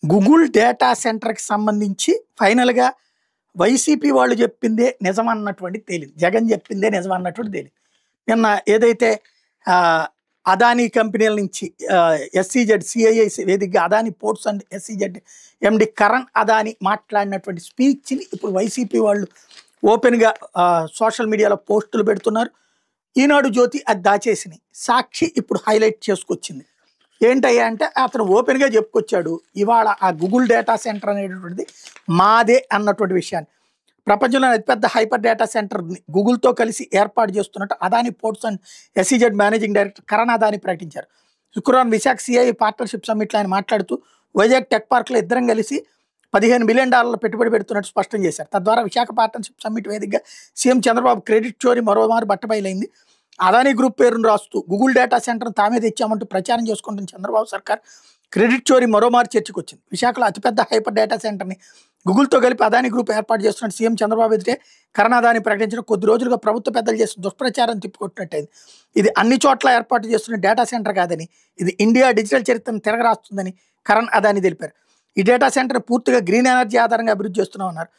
Google data సెంటర్‌కి సంబంధించి ఫైనల్‌గా వైసీపీ వాళ్ళు చెప్పిందే నిజమన్నటువంటిది తేలింది. జగన్ చెప్పిందే నిజమన్నటువంటిది తేలింది. నిన్న ఏదైతే అదానీ కంపెనీల నుంచి ఎస్‌ఈజెడ్ సిఐఐ వేదికగా Adani ports and SEZ MD Karan Adani మాట్లాడినటువంటి స్పీచ్‌ని ఇప్పుడు వైసీపీ వాళ్ళు ఓపెన్‌గా సోషల్ మీడియాలో పోస్టులు పెడుతున్నారు. ఈనాడు జ్యోతి అది దాచేసినాయి. సాక్షి ఇప్పుడు హైలైట్ చేసుకొచ్చింది. ఏంటయ్యా అంటే అతను ఓపెన్‌గా చెప్పుకొచ్చాడు. ఇవాళ ఆ గూగుల్ డేటా సెంటర్ అనేటటువంటిది మాదే అన్నటువంటి విషయాన్ని. ప్రపంచంలోని అతిపెద్ద హైపర్ డేటా సెంటర్‌ని గూగుల్‌తో కలిసి ఏర్పాటు చేస్తున్నట్టు Adani ports and SEZ managing director Karan Adani ప్రకటించారు. శుక్రవారం విశాఖ సిఐఐ పార్ట్నర్‌షిప్ సమ్మిట్లో ఆయన మాట్లాడుతూ వైజాగ్ టెక్ పార్క్‌లో ఇద్దరం కలిసి $15 బిలియన్ పెట్టుబడి పెడుతున్నట్టు స్పష్టం చేశారు. తద్వారా విశాఖ పార్ట్నర్‌షిప్ సమ్మిట్ వేదికగా సీఎం చంద్రబాబు క్రెడిట్ చోరీ మరోమారు బట్టబయలైంది. అదానీ గ్రూప్ పేరును రాస్తూ గూగుల్ డేటా సెంటర్ను తామే తెచ్చామంటూ ప్రచారం చేసుకుంటున్న చంద్రబాబు సర్కార్ క్రెడిట్ చోరీ మరోమారు చర్చకు వచ్చింది. విశాఖలో అతిపెద్ద హైపర్ డేటా సెంటర్ని గూగుల్తో కలిపి అదానీ గ్రూప్ ఏర్పాటు చేస్తున్నట్టు సీఎం చంద్రబాబు ఎదుటే కరణ్ అదానీ ప్రకటించిన కొద్ది రోజులుగా ప్రభుత్వ పెద్దలు చేస్తున్న దుష్ప్రచారం తిప్పికొట్టినట్టయింది. ఇది అన్ని చోట్ల ఏర్పాటు చేస్తున్న డేటా సెంటర్ కాదని, ఇది ఇండియా డిజిటల్ చరిత్రను తిరగరాస్తుందని కరణ్ అదానీ తెలిపారు. ఈ డేటా సెంటర్ పూర్తిగా గ్రీన్ ఎనర్జీ ఆధారంగా అభివృద్ధి చేస్తున్నామన్నారు.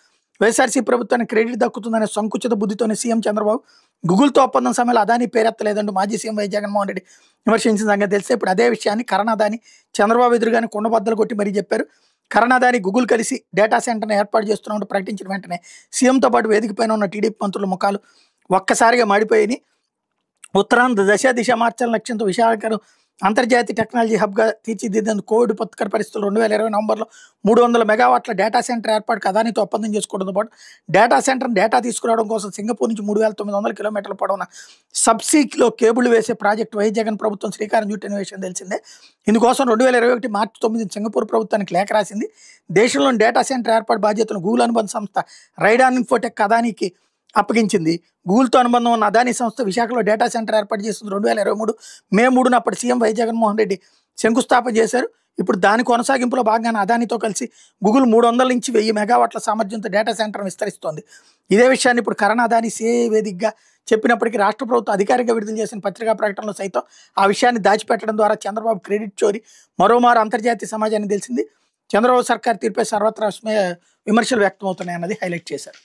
వైఎస్ఆర్సీ ప్రభుత్వానికి క్రెడిట్ దక్కుతుందనే సంకుచిత బుద్ధితోనే సీఎం చంద్రబాబు గూగుల్తో ఒప్పందం సమయంలో అదానీ పేరెత్తలేదంటూ మాజీ సీఎం వైఎస్ జగన్మోహన్ రెడ్డి విమర్శించిన సంగతి తెలిస్తే ఇప్పుడు అదే విషయాన్ని కరణ్ అదానీ చంద్రబాబు ఎదురుగానే కుండబద్దలు కొట్టి మరీ చెప్పారు. కరణ్ అదానీ గూగుల్ కలిసి డేటా సెంటర్ని ఏర్పాటు చేస్తున్నామంటూ ప్రకటించిన వెంటనే సీఎంతో పాటు వేదిక పైన ఉన్న టీడీపీ మంత్రుల ముఖాలు ఒక్కసారిగా మాడిపోయి ఉత్తరాంధ్ర దిశ మార్చాలని లక్ష్యంతో విశాఖను అంతర్జాతీయ టెక్నాలజీ హబ్గా తీర్చిదిద్దేందుకు కోవిడ్ విపత్కర పరిస్థితులు 2020 నవంబర్లో 300 మెగావాట్ల డేటా సెంటర్ ఏర్పాటుకు అదానీతో ఒప్పందం చేసుకోవడంతో పాటు డేటా సెంటర్ని డేటా తీసుకురావడం కోసం సింగపూర్ నుంచి 3900 కిలోమీటర్ల పొడవున సబ్సీలో కేబుల్ వేసే ప్రాజెక్టు వైఎస్ జగన్ ప్రభుత్వం శ్రీకారం చుట్టిన విషయం తెలిసిందే. ఇందుకోసం 2021 మార్చి 9 సింగపూర్ ప్రభుత్వానికి లేఖ రాసింది. దేశంలోని డేటా సెంటర్ ఏర్పాటు బాధ్యతను గూగుల్ అనుబంధ సంస్థ రైడాన్ ఇన్ఫోటెక్ అదానీకి అప్పగించింది. గూగుల్తో అనుబంధం ఉన్న అదానీ సంస్థ విశాఖలో డేటా సెంటర్ ఏర్పాటు చేస్తుంది. 2023 మే 3న అప్పటి సీఎం వైఎస్ జగన్మోహన్ రెడ్డి శంకుస్థాపన చేశారు. ఇప్పుడు దాని కొనసాగింపులో భాగంగా అదానీతో కలిసి గూగుల్ 300 నుంచి 1000 మెగావాట్ల సామర్థ్యంతో డేటా సెంటర్ విస్తరిస్తోంది. ఇదే విషయాన్ని ఇప్పుడు కరణ్ అదానీ సిఐఐ వేదికగా చెప్పినప్పటికీ రాష్ట్ర ప్రభుత్వం అధికారికంగా విడుదల చేసిన పత్రికా ప్రకటనలో సైతం ఆ విషయాన్ని దాచిపెట్టడం ద్వారా చంద్రబాబు క్రెడిట్ చోరీ మరోమారు అంతర్జాతీయ సమాజానికి తెలిసింది. చంద్రబాబు సర్కార్ తీర్పై సర్వత్రా విమర్శలు వ్యక్తమవుతున్నాయన్నది హైలైట్ చేశారు.